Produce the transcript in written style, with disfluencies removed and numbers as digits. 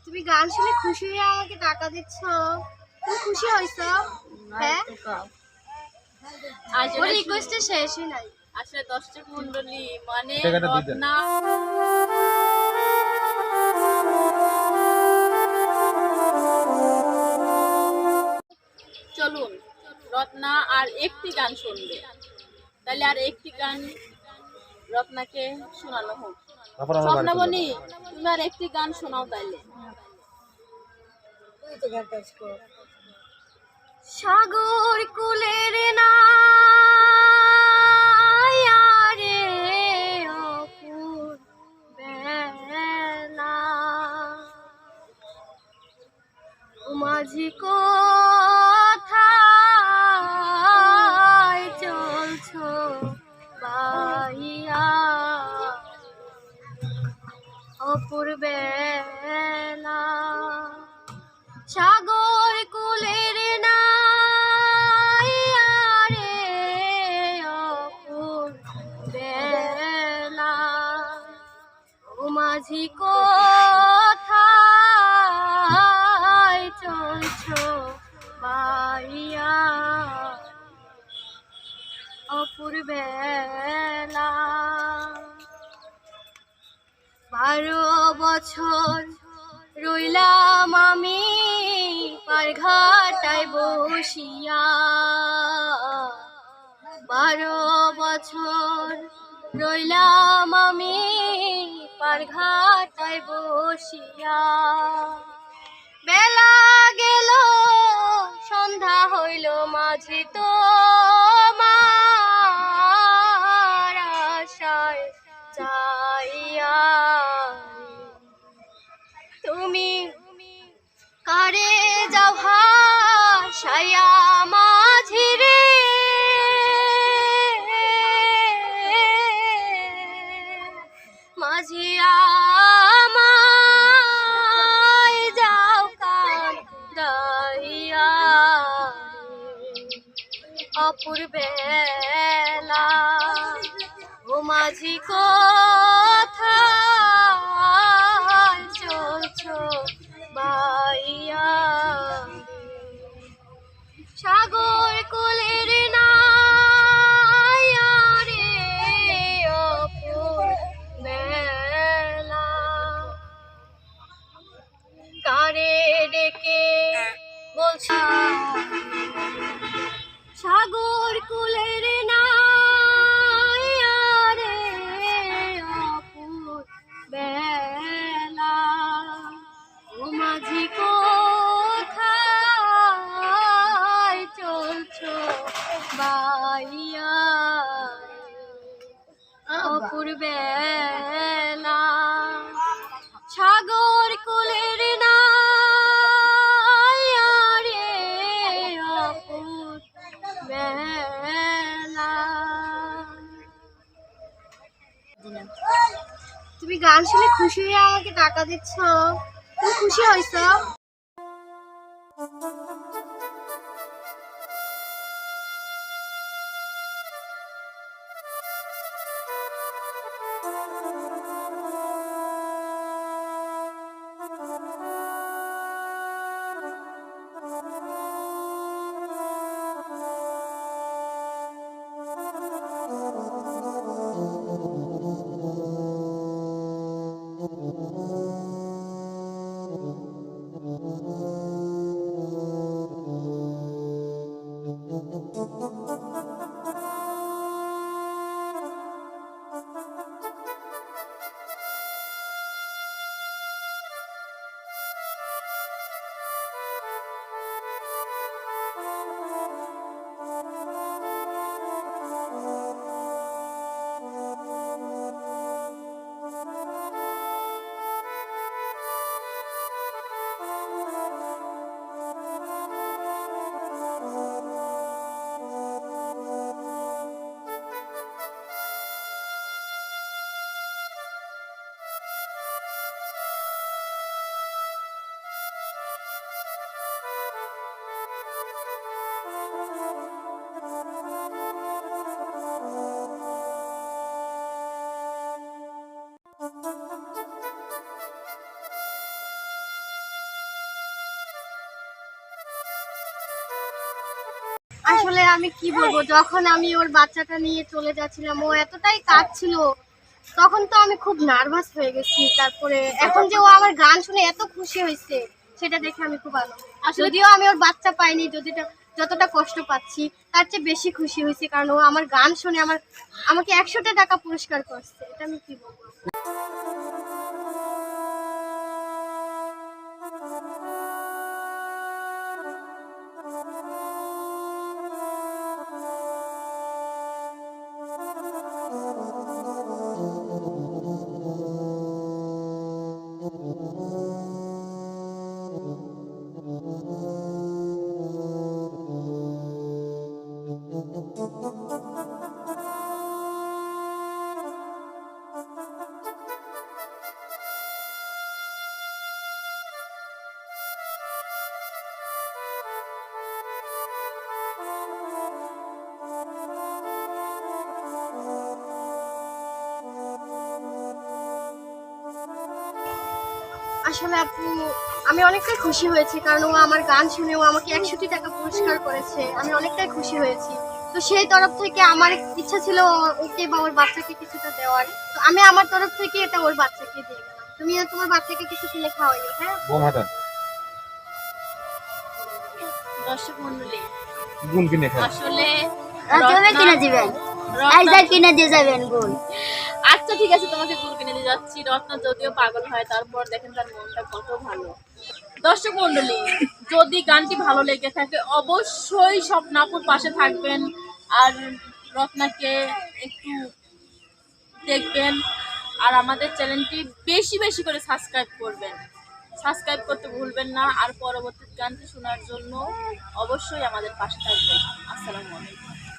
তুমি গান শুনে খুশি হয়ে আমাকে টাকা দিচ্ছ, তুমি খুশি হয়েছো? হ্যাঁ, আসলে রিকোয়েস্টটা শেষই নাই। আসলে দর্শক মন্ডলী মানে টাকাটা দিয়ে দেন। রত্না চলুন রত্না আর একটি গান শুনবে, তাহলে আর একটি গান রত্নাকে শোনানো হোক। তারপর আমরা বাড়ি চলে স্বপ্নাবনী, তুমি আর একটি গান শোনাও তাইলে। সাগর কুলের না রে অপুর বেলা, মাঝি কোথায় চলছো বাইয়া অপুর বেলা। সাগর কুলের রে অপুর বেলা, ও মাঝি কোথায় চলছো বাইয়া অপুর বেলা। 12 বছর রইলাম আমি পার ঘাটায় বসিয়া, 12 বছর রইলাম আমি পার ঘাটায় বসিয়া। বেলা গেল সন্ধ্যা হইল মাঝি তোমার আশায় যাইয়া, তুমি কারে যাও ভাসাইয়া মাঝি রে, মাঝি আমায় যাও কান্দাইয়া অপুর বেলা, ও মাঝি কোথায় চলছো বাইয়া। সাগর কুলের না রে অপুর বেলা, কারে ডেকে বলছি সাগর কুলের না রে অপুর বেলা, ও মাঝি কোথায় চলছো বাইয়া অপুর বেলা। সাগর কুলের না রে অপুর বেলা। তুমি গান শুনে খুশি হয়ে আমাকে টাকা দিচ্ছ, তুমি খুশি হয়েছো? আসলে আমি কি বলবো, যখন আমি ওর বাচ্চাটা নিয়ে চলে যাচ্ছিলাম ও এতটাই কাঁদছিল, তখন তো আমি খুব নার্ভাস হয়ে গেছি। তারপরে এখন যে ও আমার গান শুনে এত খুশি হয়েছে সেটা দেখে আমি খুব আনন্দিত। যদিও আমি ওর বাচ্চা পাইনি, যতটা কষ্ট পাচ্ছি তার চেয়ে বেশি খুশি হয়েছি, কারণ ও আমার গান শুনে আমাকে 100টা টাকা পুরস্কার করছে। এটা আমি কি বলবো। আসলে আপু, আমি অনেকটাই খুশি হয়েছি, কারণ ও আমার গান শুনে ও আমাকে 100টি টাকা পুরস্কার করেছে। আমি অনেকটাই খুশি হয়েছি। তো সেই তরফ থেকে আমার ইচ্ছা ছিল ওকে বা ওর বাচ্চাকে কিছুটা দেওয়ার। তো আমি আমার তরফ থেকে এটা ওর বাচ্চাকে দিয়ে গেলাম। তুমিও তোমার বাচ্চাকে কিছু কিনে খাওয়াইও, হ্যাঁ? দর্শক মন্ডলী, গুণ কিনে খায়। আসলে কিনে দিবেন, রত্না- কিনে দিয়ে যাবেন গুণ। আচ্ছা ঠিক আছে, তোমাকে গুল কিনে দিয়ে যাচ্ছি। রত্না যদিও পাগল হয়, তারপর দেখেন তার মনটা কত ভালো। দর্শক মন্ডলী, যদি গানটি ভালো লেগে থাকে অবশ্যই স্বপ্নাপুর পাশে থাকবেন আর রত্নাকে একটু দেখবেন, আর আমাদের চ্যানেলটি বেশি বেশি করে সাবস্ক্রাইব করবেন। সাবস্ক্রাইব করতে ভুলবেন না, আর পরবর্তী গানটি শোনার জন্য অবশ্যই আমাদের পাশে থাকবেন। আসসালামু আলাইকুম।